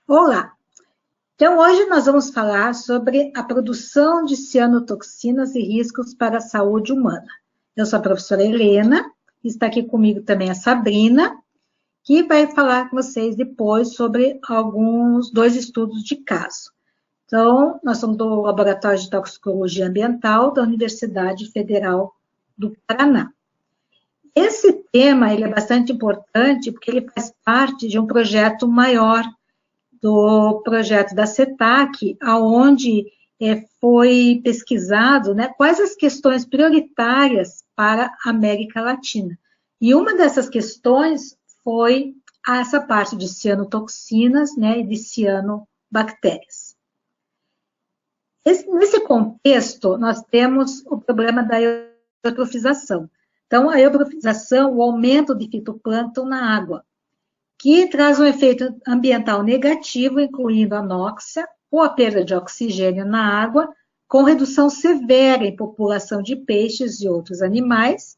Olá! Então, hoje nós vamos falar sobre a produção de cianotoxinas e riscos para a saúde humana. Eu sou a professora Helena, está aqui comigo também a Sabrina, que vai falar com vocês depois sobre dois estudos de caso. Então, nós somos do Laboratório de Toxicologia Ambiental da Universidade Federal do Paraná. Esse tema ele é bastante importante porque ele faz parte de um projeto maior do projeto da CETAC, onde foi pesquisado, né, quais as questões prioritárias para a América Latina. E uma dessas questões foi essa parte de cianotoxinas, né, e de cianobactérias. Nesse contexto, nós temos o problema da eutrofização. Então, a eutrofização, o aumento de fitoplâncton na água, que traz um efeito ambiental negativo, incluindo a anóxia ou a perda de oxigênio na água, com redução severa em população de peixes e outros animais,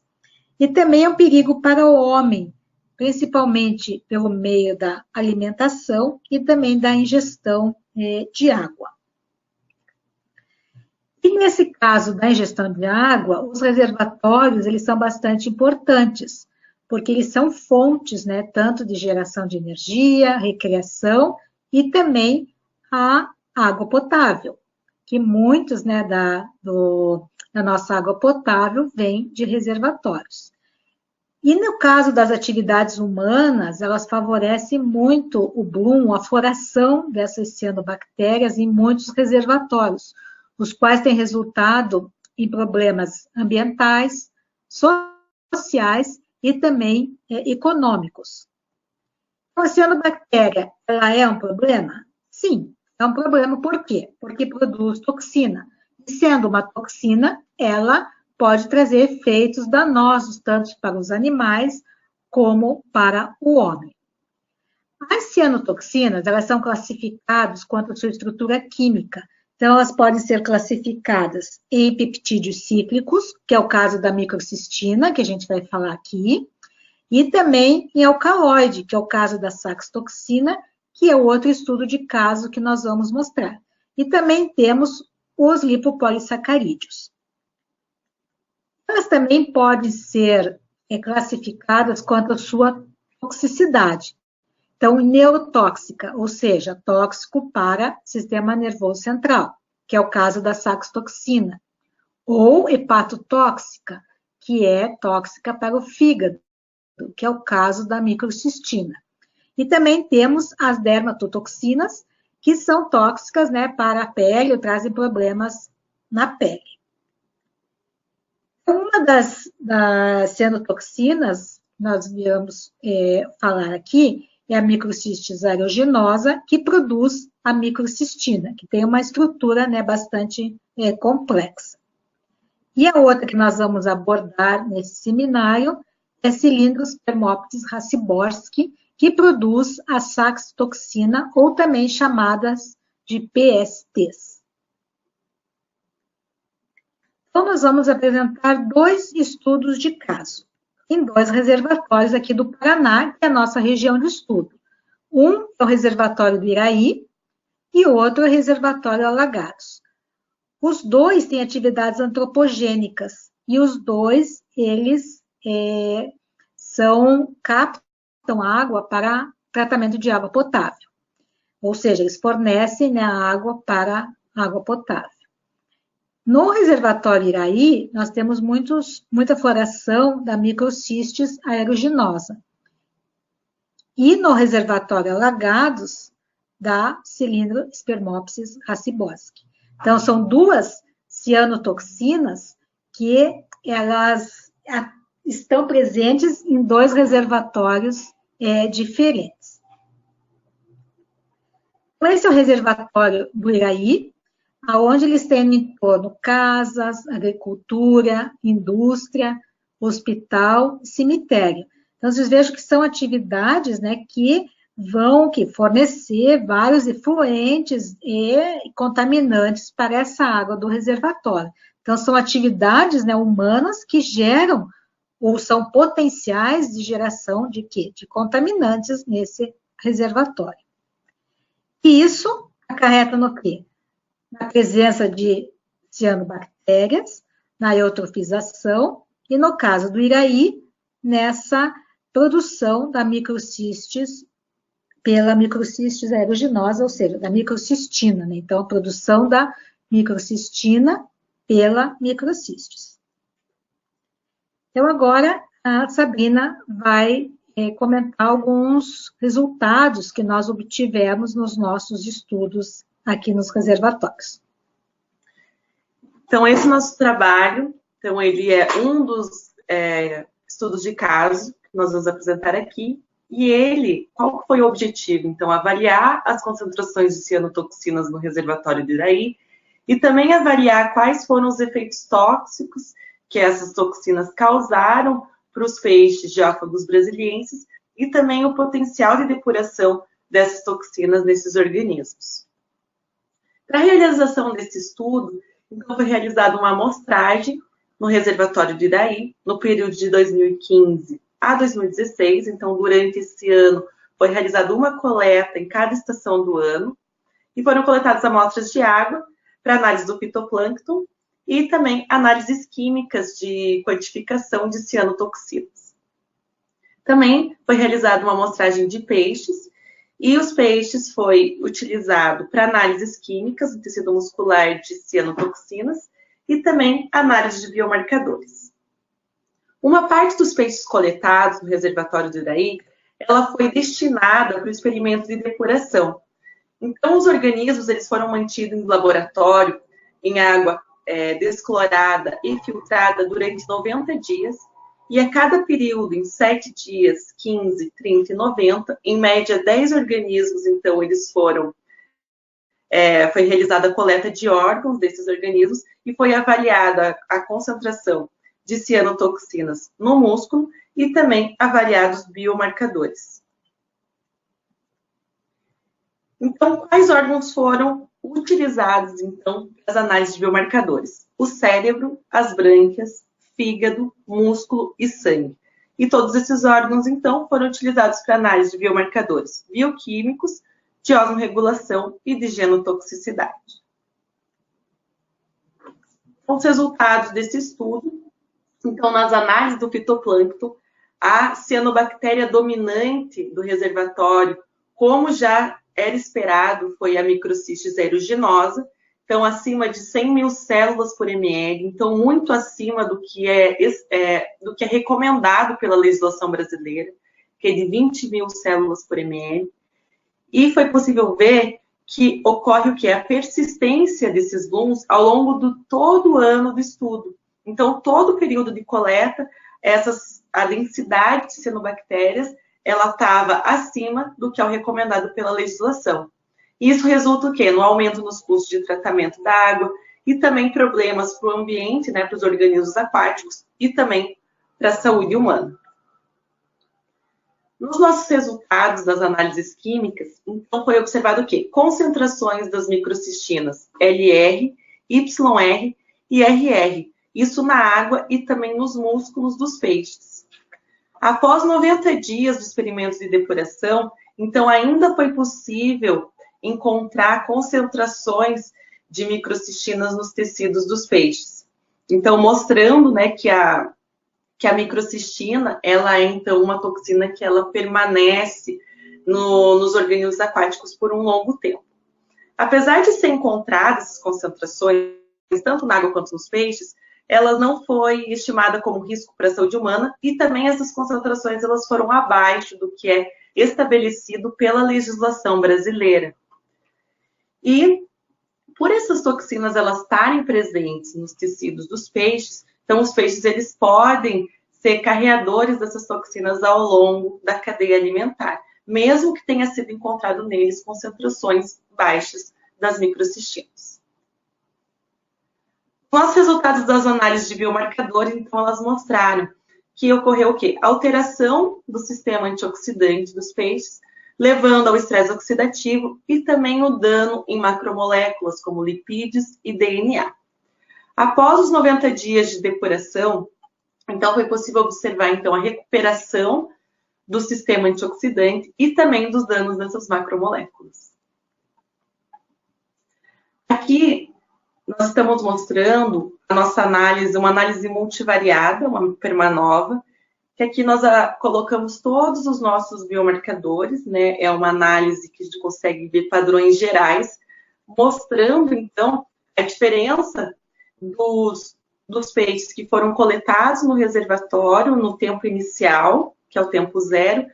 e também é um perigo para o homem, principalmente pelo meio da alimentação e também da ingestão de água. E nesse caso da ingestão de água, os reservatórios eles são bastante importantes, porque eles são fontes, né, tanto de geração de energia, recreação e também a água potável, que muitos, né, da nossa água potável vem de reservatórios. E no caso das atividades humanas, elas favorecem muito o bloom, a floração dessas cianobactérias em muitos reservatórios, os quais têm resultado em problemas ambientais, sociais e também econômicos. Então, a cianobactéria, ela é um problema? Sim, é um problema. Por quê? Porque produz toxina. E sendo uma toxina, ela pode trazer efeitos danosos, tanto para os animais como para o homem. As cianotoxinas, elas são classificadas quanto à sua estrutura química. Então, elas podem ser classificadas em peptídeos cíclicos, que é o caso da microcistina, que a gente vai falar aqui, e também em alcaloide, que é o caso da saxitoxina, que é outro estudo de caso que nós vamos mostrar. E também temos os lipopolissacarídeos. Elas também podem ser classificadas quanto à sua toxicidade. Então, neurotóxica, ou seja, tóxico para o sistema nervoso central, que é o caso da saxitoxina. Ou hepatotóxica, que é tóxica para o fígado, que é o caso da microcistina. E também temos as dermatotoxinas, que são tóxicas, né, para a pele, ou trazem problemas na pele. Uma das cianotoxinas, nós viemos falar aqui, é a microcistis aeruginosa, que produz a microcistina, que tem uma estrutura, né, bastante complexa. E a outra que nós vamos abordar nesse seminário é Cylindrospermopsis raciborski, que produz a saxitoxina, ou também chamadas de PSTs. Então, nós vamos apresentar dois estudos de caso, em dois reservatórios aqui do Paraná, que é a nossa região de estudo. Um é o reservatório do Iraí e o outro é o reservatório Alagados. Os dois têm atividades antropogênicas e os dois, eles captam água para tratamento de água potável. Ou seja, eles fornecem, né, a água para água potável. No reservatório Iraí, nós temos muita floração da microcistis aeruginosa. E no reservatório Alagados, da Cylindrospermopsis raciborski. Então, são duas cianotoxinas que elas estão presentes em dois reservatórios diferentes. Então, esse é o reservatório do Iraí, onde eles têm em torno casas, agricultura, indústria, hospital, cemitério. Então, vocês vejam que são atividades, né, que vão fornecer vários efluentes e contaminantes para essa água do reservatório. Então, são atividades, né, humanas que geram ou são potenciais de geração de quê? De contaminantes nesse reservatório. E isso acarreta no quê? Na presença de cianobactérias, na eutrofização e, no caso do iraí, nessa produção da microcistes pela microcistis aeruginosa, ou seja, da microcistina, né? Então, a produção da microcistina pela microcistis. Então, agora a Sabrina vai comentar alguns resultados que nós obtivemos nos nossos estudos aqui nos reservatórios. Então, esse nosso trabalho, então, ele é um dos estudos de caso que nós vamos apresentar aqui. E ele, qual foi o objetivo? Então, avaliar as concentrações de cianotoxinas no reservatório do Iraí e também avaliar quais foram os efeitos tóxicos que essas toxinas causaram para os peixes diófagos brasilienses e também o potencial de depuração dessas toxinas nesses organismos. Para a realização desse estudo, então, foi realizada uma amostragem no reservatório do Iraí, no período de 2015 a 2016. Então, durante esse ano, foi realizada uma coleta em cada estação do ano e foram coletadas amostras de água para análise do fitoplâncton e também análises químicas de quantificação de cianotoxinas. Também foi realizada uma amostragem de peixes e os peixes foi utilizado para análises químicas do tecido muscular de cianotoxinas e também análise de biomarcadores. Uma parte dos peixes coletados no reservatório do Iraí, ela foi destinada para o experimento de depuração. Então, os organismos eles foram mantidos em laboratório, em água desclorada e filtrada durante 90 dias, e a cada período, em 7 dias, 15, 30 e 90, em média 10 organismos, então, eles foram... foi realizada a coleta de órgãos desses organismos e foi avaliada a concentração de cianotoxinas no músculo e também avaliados biomarcadores. Então, quais órgãos foram utilizados, então, para as análises de biomarcadores? O cérebro, as brânquias, fígado, músculo e sangue. E todos esses órgãos, então, foram utilizados para análise de biomarcadores bioquímicos, de osmorregulação e de genotoxicidade. Os resultados desse estudo, então, nas análises do fitoplâncton, a cianobactéria dominante do reservatório, como já era esperado, foi a microcistis aeruginosa, então acima de 100 mil células por ml, então muito acima do que é recomendado pela legislação brasileira, que é de 20 mil células por ml. E foi possível ver que ocorre o que? A persistência desses LUMs ao longo de todo o ano do estudo. Então, todo o período de coleta, a densidade de cianobactérias, ela estava acima do que é o recomendado pela legislação. Isso resulta o quê? No aumento nos custos de tratamento da água e também problemas para o ambiente, né, para os organismos aquáticos e também para a saúde humana. Nos nossos resultados das análises químicas, então foi observado o quê? Concentrações das microcistinas LR, YR e RR, isso na água e também nos músculos dos peixes. Após 90 dias de experimentos de depuração, então ainda foi possível encontrar concentrações de microcistinas nos tecidos dos peixes. Então, mostrando, né, que a microcistina, ela é, então, uma toxina que ela permanece nos organismos aquáticos por um longo tempo. Apesar de ser encontradas essas concentrações, tanto na água quanto nos peixes, ela não foi estimada como risco para a saúde humana e também essas concentrações elas foram abaixo do que é estabelecido pela legislação brasileira. E por essas toxinas elas estarem presentes nos tecidos dos peixes, então os peixes eles podem ser carreadores dessas toxinas ao longo da cadeia alimentar, mesmo que tenha sido encontrado neles concentrações baixas das microcistinas. Os resultados das análises de biomarcadores, então, elas mostraram que ocorreu o quê? Alteração do sistema antioxidante dos peixes, levando ao estresse oxidativo e também o dano em macromoléculas, como lipídios e DNA. Após os 90 dias de depuração, então, foi possível observar, então, a recuperação do sistema antioxidante e também dos danos dessas macromoléculas. aqui nós estamos mostrando a nossa análise, uma análise multivariada, uma permanova, que aqui nós colocamos todos os nossos biomarcadores, né? É uma análise que a gente consegue ver padrões gerais, mostrando, então, a diferença dos peixes que foram coletados no reservatório no tempo inicial, que é o tempo zero,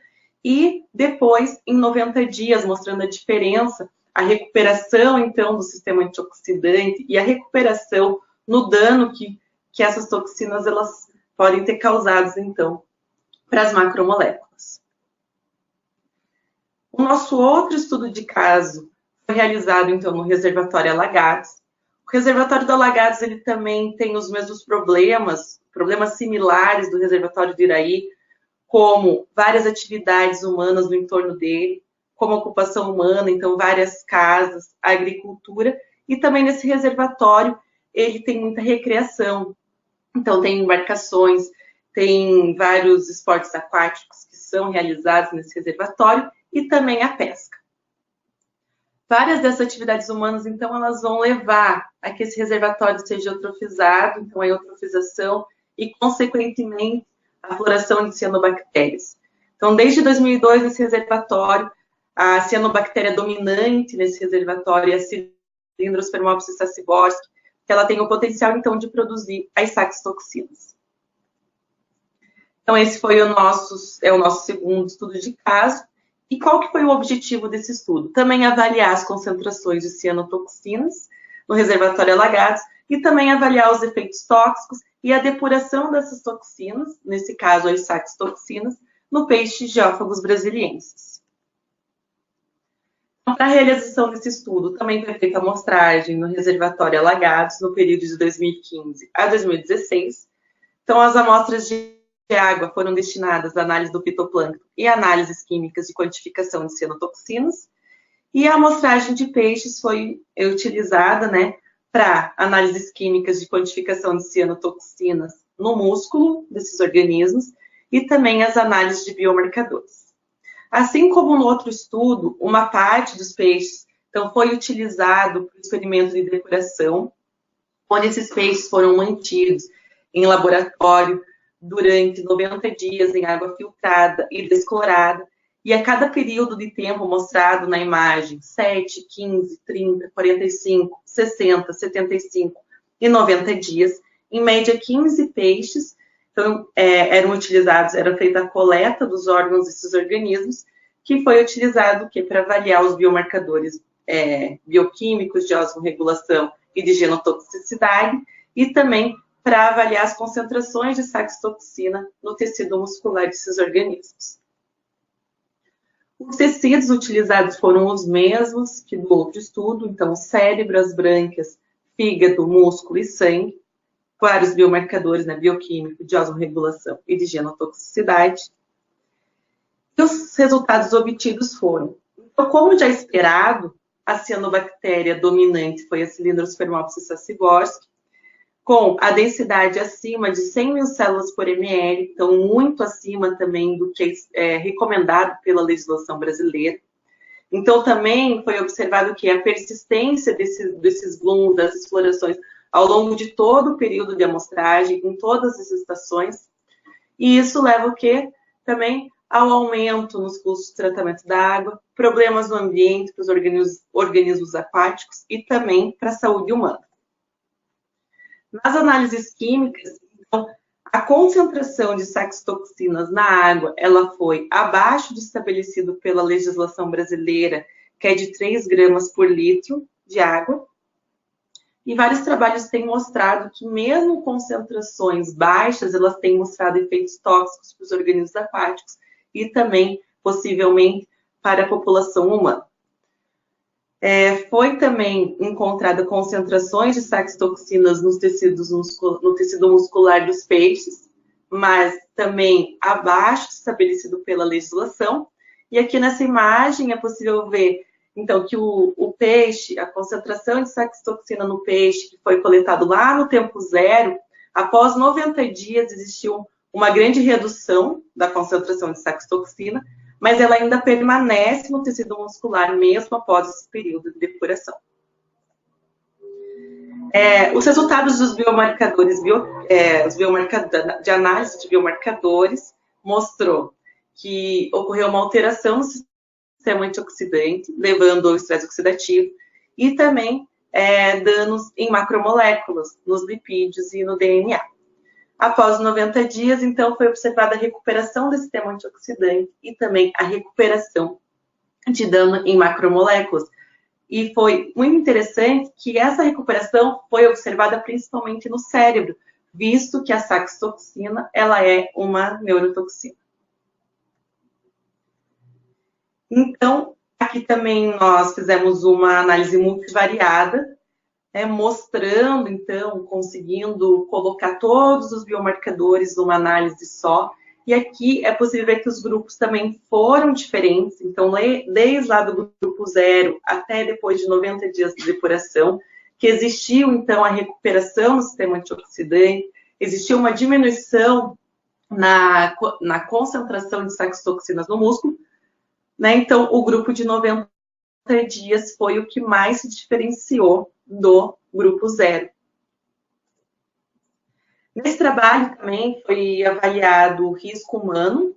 e depois em 90 dias, mostrando a diferença, a recuperação, então, do sistema antioxidante e a recuperação no dano que essas toxinas elas podem ter causado, então, para as macromoléculas. O nosso outro estudo de caso foi realizado, então, no reservatório Alagados. O reservatório do Alagados, ele também tem os mesmos problemas similares do reservatório do Iraí, como várias atividades humanas no entorno dele, como ocupação humana, então várias casas, agricultura, e também nesse reservatório ele tem muita recreação, então tem embarcações, tem vários esportes aquáticos que são realizados nesse reservatório e também a pesca. Várias dessas atividades humanas, então, elas vão levar a que esse reservatório seja eutrofizado, então a eutrofização e, consequentemente, a floração de cianobactérias. Então, desde 2002, nesse reservatório, a cianobactéria dominante nesse reservatório é a Cylindrospermopsis sassiborski, que ela tem o potencial, então, de produzir as saxitoxinas. Então, esse foi o nosso segundo estudo de caso. E qual que foi o objetivo desse estudo? Também avaliar as concentrações de cianotoxinas no reservatório Alagados e também avaliar os efeitos tóxicos e a depuração dessas toxinas, nesse caso as saxitoxinas, no peixe Geófagos brasiliensis. Então, para a realização desse estudo, também foi feita amostragem no reservatório Alagados no período de 2015 a 2016. Então, as amostras de água foram destinadas à análise do fitoplâncton e análises químicas de quantificação de cianotoxinas. E a amostragem de peixes foi utilizada, né, para análises químicas de quantificação de cianotoxinas no músculo desses organismos e também as análises de biomarcadores. Assim como no outro estudo, uma parte dos peixes então, foi utilizado para o experimento de depuração, onde esses peixes foram mantidos em laboratório durante 90 dias em água filtrada e desclorada, e a cada período de tempo mostrado na imagem, 7, 15, 30, 45, 60, 75 e 90 dias, em média 15 peixes, então, era feita a coleta dos órgãos desses organismos, que foi utilizado para avaliar os biomarcadores bioquímicos de osmorregulação e de genotoxicidade, e também para avaliar as concentrações de saxitoxina no tecido muscular desses organismos. Os tecidos utilizados foram os mesmos que do outro estudo, então cérebro, as brânquias, fígado, músculo e sangue, vários biomarcadores, né, bioquímico, de osmorregulação e de genotoxicidade. E os resultados obtidos foram, então, como já esperado, a cianobactéria dominante foi a Cylindrospermopsis sassiborski, com a densidade acima de 100 mil células por ml, então muito acima também do que é recomendado pela legislação brasileira. Então também foi observado que a persistência desses blooms, dessas florações, ao longo de todo o período de amostragem, em todas as estações, e isso leva o quê? Também ao aumento nos custos de tratamento da água, problemas no ambiente para os organismos aquáticos e também para a saúde humana. Nas análises químicas, então, a concentração de saxitoxinas na água, ela foi abaixo do estabelecido pela legislação brasileira, que é de 3 gramas por litro de água. E vários trabalhos têm mostrado que mesmo concentrações baixas, elas têm mostrado efeitos tóxicos para os organismos aquáticos e também, possivelmente, para a população humana. Foi também encontrada concentrações de saxitoxinas no tecido muscular dos peixes, mas também abaixo do estabelecido pela legislação. E aqui nessa imagem é possível ver, então, que o peixe, a concentração de saxitoxina no peixe, que foi coletado lá no tempo zero, após 90 dias existiu uma grande redução da concentração de saxitoxina, mas ela ainda permanece no tecido muscular mesmo após esse período de depuração. Os resultados dos biomarcadores, de análise de biomarcadores, mostrou que ocorreu uma alteração no sistema antioxidante, levando ao estresse oxidativo, e também danos em macromoléculas, nos lipídios e no DNA. Após 90 dias, então, foi observada a recuperação do sistema antioxidante e também a recuperação de dano em macromoléculas. E foi muito interessante que essa recuperação foi observada principalmente no cérebro, visto que a saxitoxina, ela é uma neurotoxina. Então, aqui também nós fizemos uma análise multivariada, mostrando, então, conseguindo colocar todos os biomarcadores numa análise só. E aqui é possível ver que os grupos também foram diferentes. Então, desde lá do grupo 0 até depois de 90 dias de depuração, que existiu, então, a recuperação no sistema antioxidante, existiu uma diminuição na concentração de saxitoxinas no músculo, né? Então, o grupo de 90 dias foi o que mais se diferenciou do grupo 0. Nesse trabalho também foi avaliado o risco humano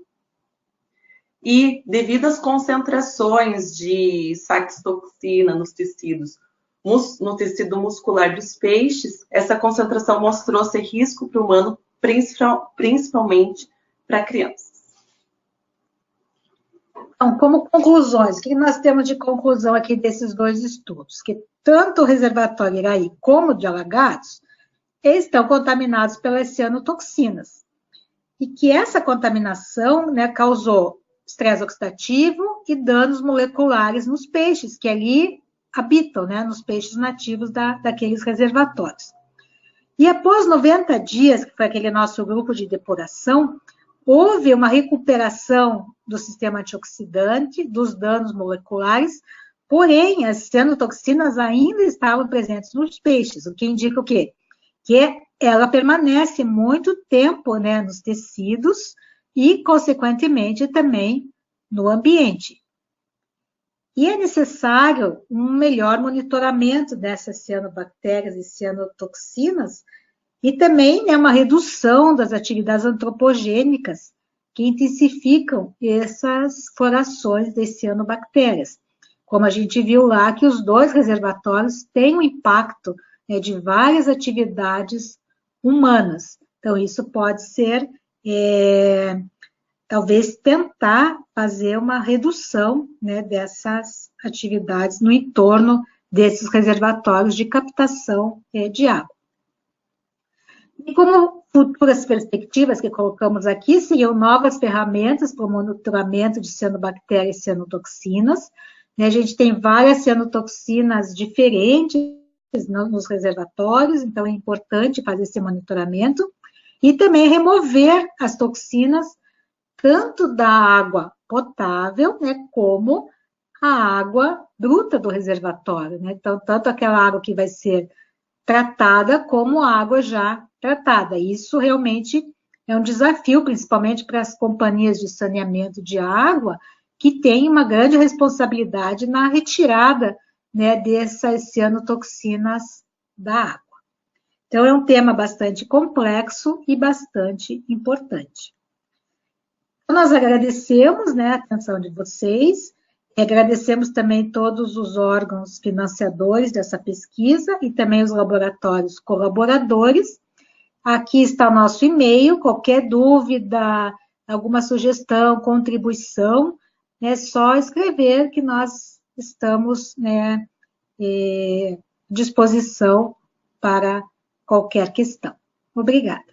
e, devido às concentrações de saxitoxina nos tecidos, no tecido muscular dos peixes, essa concentração mostrou ser risco para o humano, principalmente para crianças. Então, como conclusões, o que nós temos de conclusão aqui desses dois estudos? Que tanto o reservatório Iraí como o de Alagados estão contaminados pelas cianotoxinas. E que essa contaminação, né, causou estresse oxidativo e danos moleculares nos peixes, que ali habitam, né, nos peixes nativos daqueles reservatórios. E após 90 dias, que foi aquele nosso grupo de depuração, houve uma recuperação do sistema antioxidante, dos danos moleculares, porém, as cianotoxinas ainda estavam presentes nos peixes, o que indica o quê? Que ela permanece muito tempo, né, nos tecidos e, consequentemente, também no ambiente. E é necessário um melhor monitoramento dessas cianobactérias e cianotoxinas e também, né, uma redução das atividades antropogênicas que intensificam essas florações de cianobactérias. Como a gente viu lá, que os dois reservatórios têm um impacto, né, de várias atividades humanas. Então, isso pode ser, talvez, tentar fazer uma redução, né, dessas atividades no entorno desses reservatórios de captação de água. E como futuras perspectivas que colocamos aqui, seriam novas ferramentas para o monitoramento de cianobactérias e cianotoxinas. Né, a gente tem várias cianotoxinas diferentes nos reservatórios, então é importante fazer esse monitoramento. E também remover as toxinas, tanto da água potável, né, como a água bruta do reservatório. Né? Então, tanto aquela água que vai ser tratada, como a água já tratada. Isso realmente é um desafio, principalmente para as companhias de saneamento de água, que têm uma grande responsabilidade na retirada, né, dessas cianotoxinas da água. Então, é um tema bastante complexo e bastante importante. Então, nós agradecemos, né, a atenção de vocês, e agradecemos também todos os órgãos financiadores dessa pesquisa e também os laboratórios colaboradores. Aqui está o nosso e-mail, qualquer dúvida, alguma sugestão, contribuição, é só escrever que nós estamos, né, à disposição para qualquer questão. Obrigada.